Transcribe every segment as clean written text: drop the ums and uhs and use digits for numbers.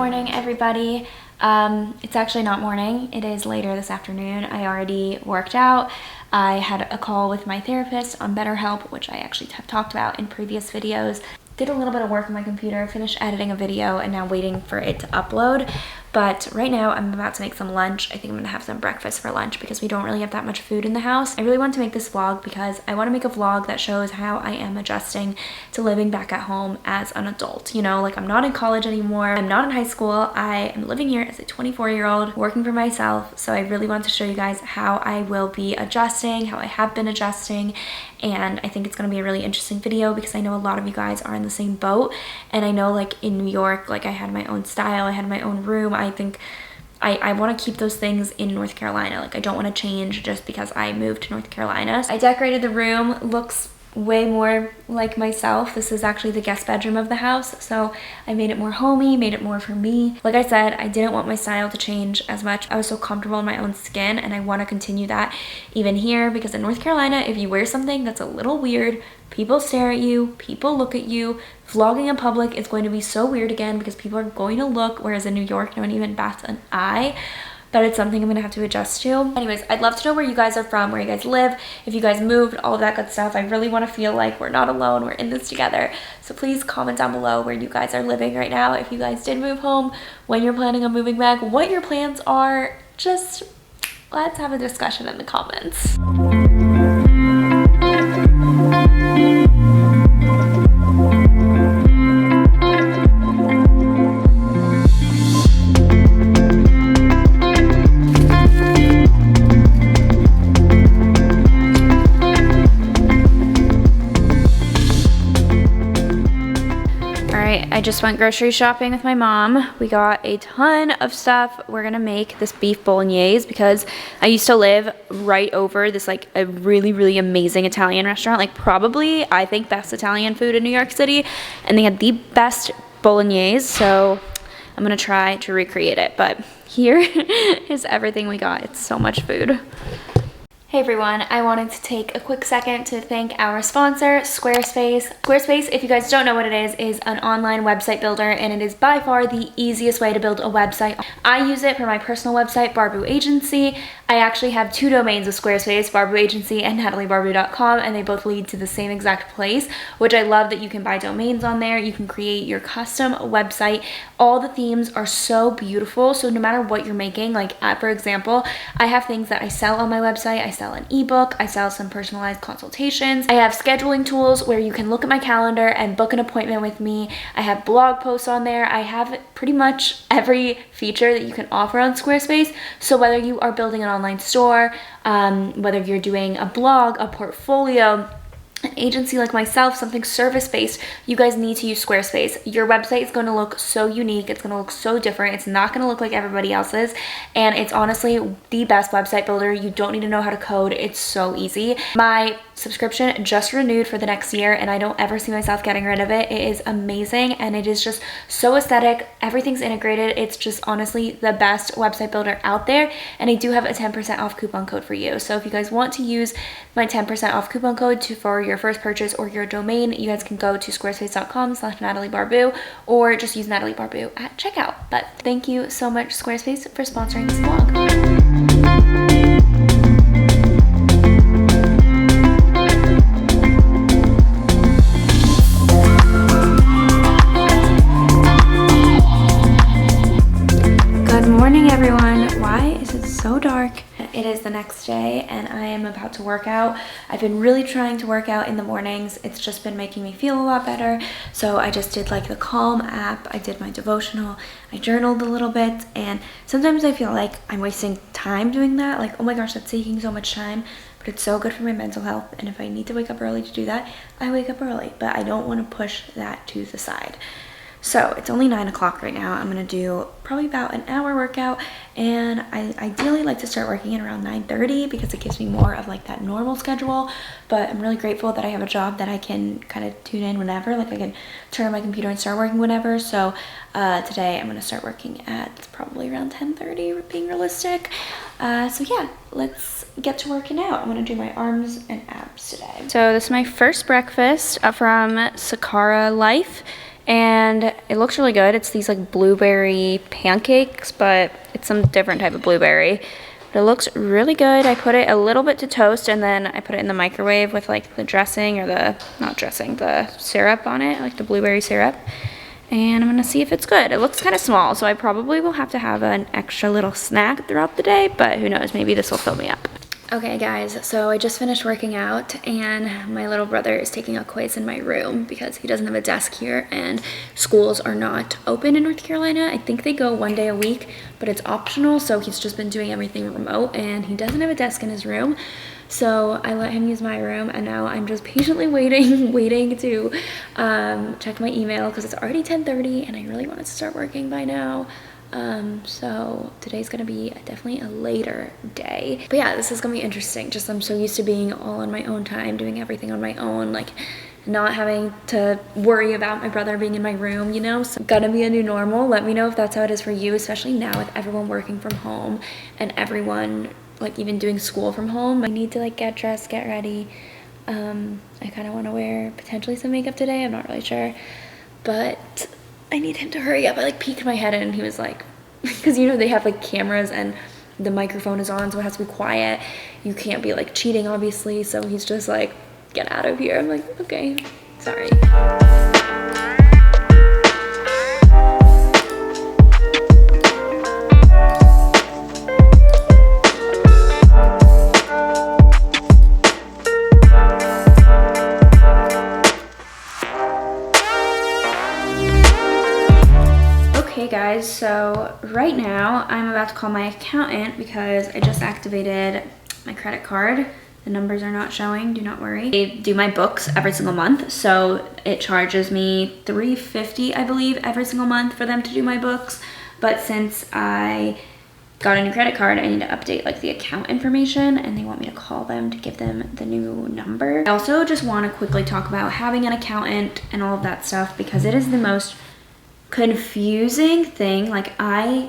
morning, everybody. It's actually not morning, it is later this afternoon. I already worked out. I had a call with my therapist on BetterHelp, which I actually have talked about in previous videos. Did a little bit of work on my computer, finished editing a video, and now waiting for it to upload. But right now I'm about to make some lunch. I think I'm gonna have some breakfast for lunch because we don't really have that much food in the house. I really want to make this vlog because I want to make a vlog that shows how I am adjusting to living back at home as an adult. You know, like I'm not in college anymore. I'm not in high school. I am living here as a 24-year-old, working for myself. So I really want to show you guys how I will be adjusting, how I have been adjusting. And I think it's gonna be a really interesting video because I know a lot of you guys are in the same boat. And I know like in New York, like I had my own style, I had my own room. I think I want to keep those things in North Carolina. Like I don't want to change just because I moved to North Carolina. I decorated the room, looks way more like myself. This is actually the guest bedroom of the house, so I made it more homey, made it more for me. Like I said, I didn't want my style to change as much. I was so comfortable in my own skin, and I want to continue that even here because in North Carolina, if you wear something that's a little weird, people stare at you, people look at you. Vlogging in public is going to be so weird again because people are going to look, whereas in New York, no one even bats an eye. But it's something I'm gonna have to adjust to. Anyways, I'd love to know where you guys are from, where you guys live, if you guys moved, all of that good stuff. I really wanna feel like we're not alone, we're in this together. So please comment down below where you guys are living right now. If you guys did move home, when you're planning on moving back, what your plans are. Just let's have a discussion in the comments. I just went grocery shopping with my mom. We got a ton of stuff. We're gonna make this beef bolognese because I used to live right over this like a really amazing Italian restaurant, like probably I think best Italian food in New York City, and they had the best bolognese, so I'm gonna try to recreate it. But here is everything we got. It's so much food. Hey everyone, I wanted to take a quick second to thank our sponsor, Squarespace. Squarespace, if you guys don't know what it is an online website builder, and it is by far the easiest way to build a website. I use it for my personal website, Barbu Agency. I actually have two domains of Squarespace, Barbu Agency and NatalieBarbu.com, and they both lead to the same exact place, which I love that you can buy domains on there. You can create your custom website. All the themes are so beautiful, so no matter what you're making, like for example, I have things that I sell on my website. I sell an ebook, I sell some personalized consultations. I have scheduling tools where you can look at my calendar and book an appointment with me. I have blog posts on there. I have pretty much every feature that you can offer on Squarespace. So whether you are building an online store, whether you're doing a blog, a portfolio, an agency like myself, something service-based, you guys need to use Squarespace. Your website is going to look so unique. It's going to look so different. It's not going to look like everybody else's. And it's honestly the best website builder. You don't need to know how to code. It's so easy. My subscription just renewed for the next year, and I don't ever see myself getting rid of it. It is amazing, and it is just so aesthetic. Everything's integrated. It's just honestly the best website builder out there, and I do have a 10% off coupon code for you. So if you guys want to use my 10% off coupon code for your first purchase or your domain, you guys can go to squarespace.com/NatalieBarbu or just use Natalie Barbu at checkout. But thank you so much, Squarespace, for sponsoring this vlog. So dark. It is the next day and I am about to work out. I've been really trying to work out in the mornings. It's just been making me feel a lot better. So I just did like the Calm app. I did my devotional. I journaled a little bit, and sometimes I feel like I'm wasting time doing that. Like, oh my gosh, that's taking so much time. But it's so good for my mental health, and if I need to wake up early to do that, I wake up early. But I don't want to push that to the side. So it's only 9 o'clock right now. I'm gonna do probably about an hour workout, and I ideally like to start working at around 9:30 because it gives me more of like that normal schedule. But I'm really grateful that I have a job that I can kind of tune in whenever. Like I can turn on my computer and start working whenever. So today I'm gonna start working at probably around 10:30, being realistic. So yeah, let's get to working out. I'm gonna do my arms and abs today. So this is my first breakfast from Sakara Life. and it looks really good. It's these like blueberry pancakes, but it's some different type of blueberry. But it looks really good. I put it a little bit to toast, and then I put it in the microwave with like the dressing, or the, not dressing, the syrup on it, like the blueberry syrup. And I'm gonna see if it's good. It looks kind of small, so I probably will have to have an extra little snack throughout the day, but who knows, maybe this will fill me up. Okay guys, so I just finished working out, and my little brother is taking a quiz in my room because he doesn't have a desk here, and schools are not open in North Carolina. I think they go 1 day a week, but it's optional, so he's just been doing everything remote, and he doesn't have a desk in his room. So I let him use my room, and now I'm just patiently waiting to check my email because it's already 10:30 and I really wanted to start working by now. So today's gonna be definitely a later day. But yeah, this is gonna be interesting. Just I'm so used to being all on my own time, doing everything on my own, like not having to worry about my brother being in my room, you know? So gonna be a new normal. Let me know if that's how it is for you, especially now with everyone working from home and everyone like even doing school from home. I need to like get dressed, get ready. I kind of want to wear potentially some makeup today. I'm not really sure, but I need him to hurry up. I like peeked my head in and he was like, because you know they have like cameras and the microphone is on, so it has to be quiet. You can't be like cheating, obviously. So he's just like, get out of here. I'm like, okay, sorry. Okay guys, so right now I'm about to call my accountant because I just activated my credit card. The numbers are not showing, do not worry. They do my books every single month, so it charges me $3.50, I believe, every single month for them to do my books. But since I got a new credit card, I need to update like the account information, and they want me to call them to give them the new number. I also just want to quickly talk about having an accountant and all of that stuff because it is the most confusing thing. Like, I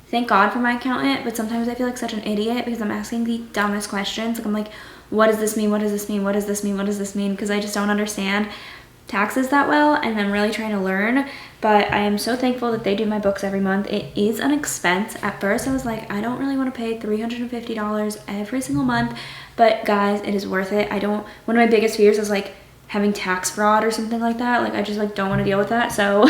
thank God for my accountant, but sometimes I feel like such an idiot because I'm asking the dumbest questions. Like, I'm like, what does this mean? What does this mean? What does this mean? What does this mean? Because I just don't understand taxes that well, and I'm really trying to learn. But I am so thankful that they do my books every month. It is an expense. At first I was like, I don't really want to pay $350 every single month, but guys, it is worth it. One of my biggest fears is like having tax fraud or something like that. Like, I just like don't want to deal with that. So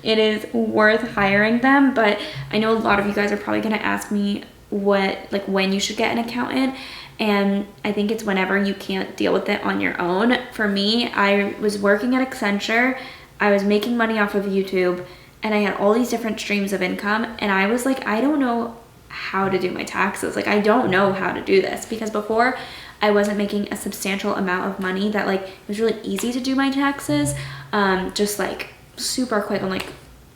it is worth hiring them. But I know a lot of you guys are probably going to ask me when you should get an accountant. And I think it's whenever you can't deal with it on your own. For me, I was working at Accenture. I was making money off of YouTube, and I had all these different streams of income. And I was like, I don't know how to do my taxes. Like, I don't know how to do this, because before I wasn't making a substantial amount of money that like it was really easy to do my taxes, just like super quick on like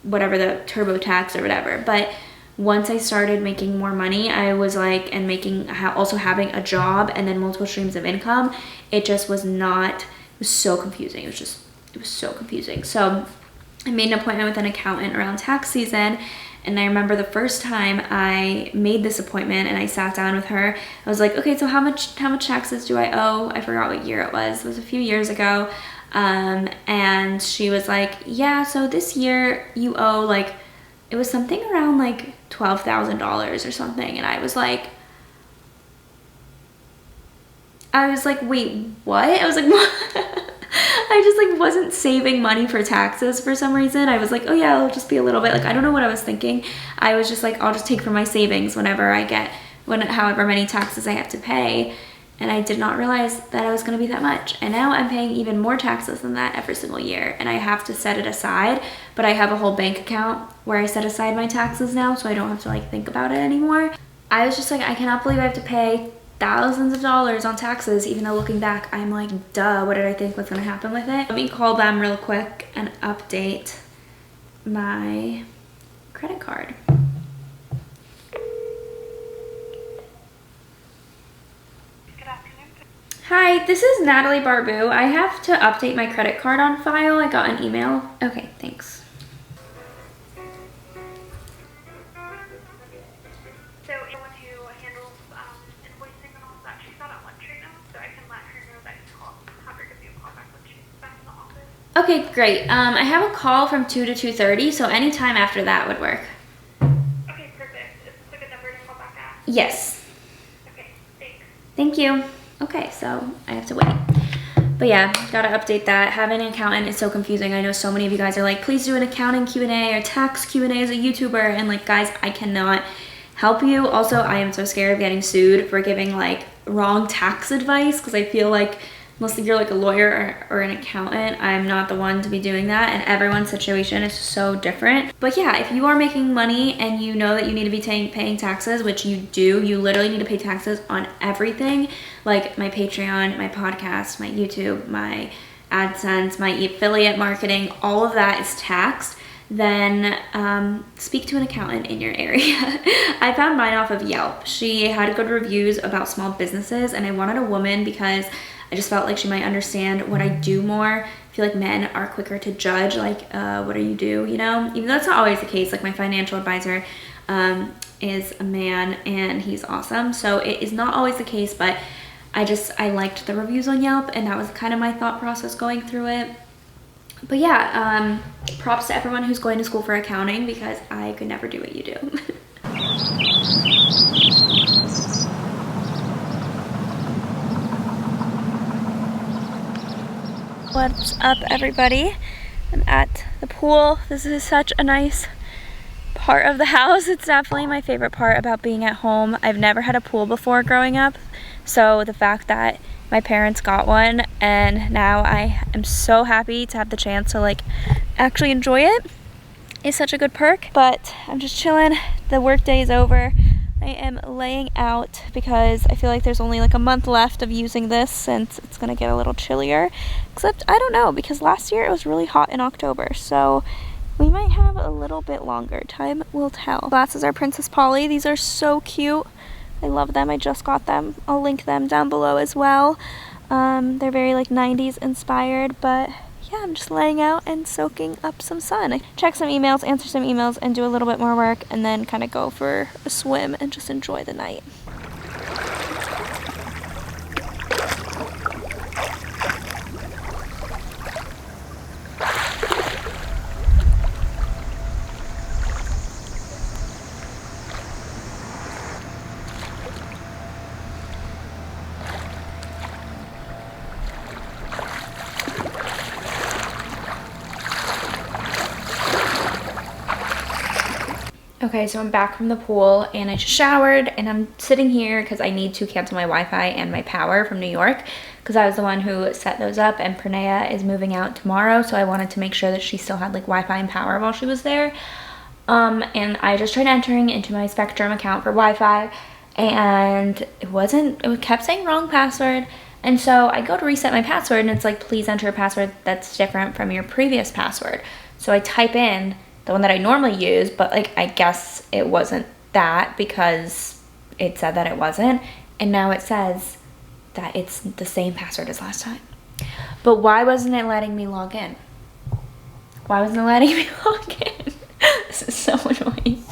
whatever the TurboTax or whatever. But once I started making more money, I was like, and also having a job and then multiple streams of income, it just was not, it was so confusing. It was so confusing. So I made an appointment with an accountant around tax season. And I remember the first time I made this appointment and I sat down with her, I was like, okay, so how much taxes do I owe? I forgot what year it was. It was a few years ago. And she was like, yeah, so this year you owe like, it was something around like $12,000 or something. And I was like, wait, what? I was like, what? I just like wasn't saving money for taxes for some reason. I was like, oh yeah, it'll just be a little bit. Like, I don't know what I was thinking. I was just like, I'll just take from my savings whenever I get, however many taxes I have to pay. And I did not realize that I was gonna be that much. And now I'm paying even more taxes than that every single year. And I have to set it aside, but I have a whole bank account where I set aside my taxes now, so I don't have to like think about it anymore. I was just like, I cannot believe I have to pay thousands of dollars on taxes, even though looking back, I'm like, duh, what did I think was gonna happen with it? Let me call them real quick and update my credit card. Hi, this is Natalie Barbu. I have to update my credit card on file. I got an email. Okay, thanks. So anyone who handles invoicing and all that, she's not at lunch right now, so I can let her know that you called, have her give you a call back when she's back in the office. Okay, great. I have a call from 2 to 2:30, so any time after that would work. Okay, perfect. Is this a good number to call back at? Yes. Okay, thanks. Thank you. Okay, so I have to wait. But yeah, gotta update that. Having an accountant is so confusing. I know so many of you guys are like, please do an accounting Q&A or tax Q&A as a YouTuber. And like, guys, I cannot help you. Also, I am so scared of getting sued for giving like wrong tax advice because I feel like unless you're like a lawyer or an accountant, I'm not the one to be doing that, and everyone's situation is so different. But yeah, if you are making money and you know that you need to be paying taxes, which you do, you literally need to pay taxes on everything, like my Patreon, my podcast, my YouTube, my AdSense, my affiliate marketing, all of that is taxed, then speak to an accountant in your area. I found mine off of Yelp. She had good reviews about small businesses, and I wanted a woman because I just felt like she might understand what I do more. I feel like men are quicker to judge, like, what do you do, you know? Even though that's not always the case. Like, my financial advisor is a man, and he's awesome. So it is not always the case, but I liked the reviews on Yelp, and that was kind of my thought process going through it. But yeah, props to everyone who's going to school for accounting because I could never do what you do. What's up, everybody? I'm at the pool. This is such a nice part of the house. It's definitely my favorite part about being at home. I've never had a pool before growing up, so the fact that my parents got one and now I am so happy to have the chance to like actually enjoy it is such a good perk. But I'm just chilling. The work day is over. I am laying out because I feel like there's only like a month left of using this since it's gonna get a little chillier. Except I don't know, because last year it was really hot in October, so we might have a little bit longer. Time will tell. Glasses are Princess Polly. These are so cute. I love them. I just got them. I'll link them down below as well. They're very like 90s inspired, but yeah, I'm just laying out and soaking up some sun. I check some emails, answer some emails, and do a little bit more work, and then kind of go for a swim and just enjoy the night. Okay, so I'm back from the pool and I just showered and I'm sitting here because I need to cancel my Wi-Fi and my power from New York because I was the one who set those up, and Pranaya is moving out tomorrow, so I wanted to make sure that she still had like Wi-Fi and power while she was there. And I just tried entering into my Spectrum account for Wi-Fi and it kept saying wrong password. And so I go to reset my password and it's like, please enter a password that's different from your previous password. So I type in the one that I normally use, but like I guess it wasn't that because it said that it wasn't, and now it says that it's the same password as last time. But why wasn't it letting me log in? Why wasn't it letting me log in? This is so annoying.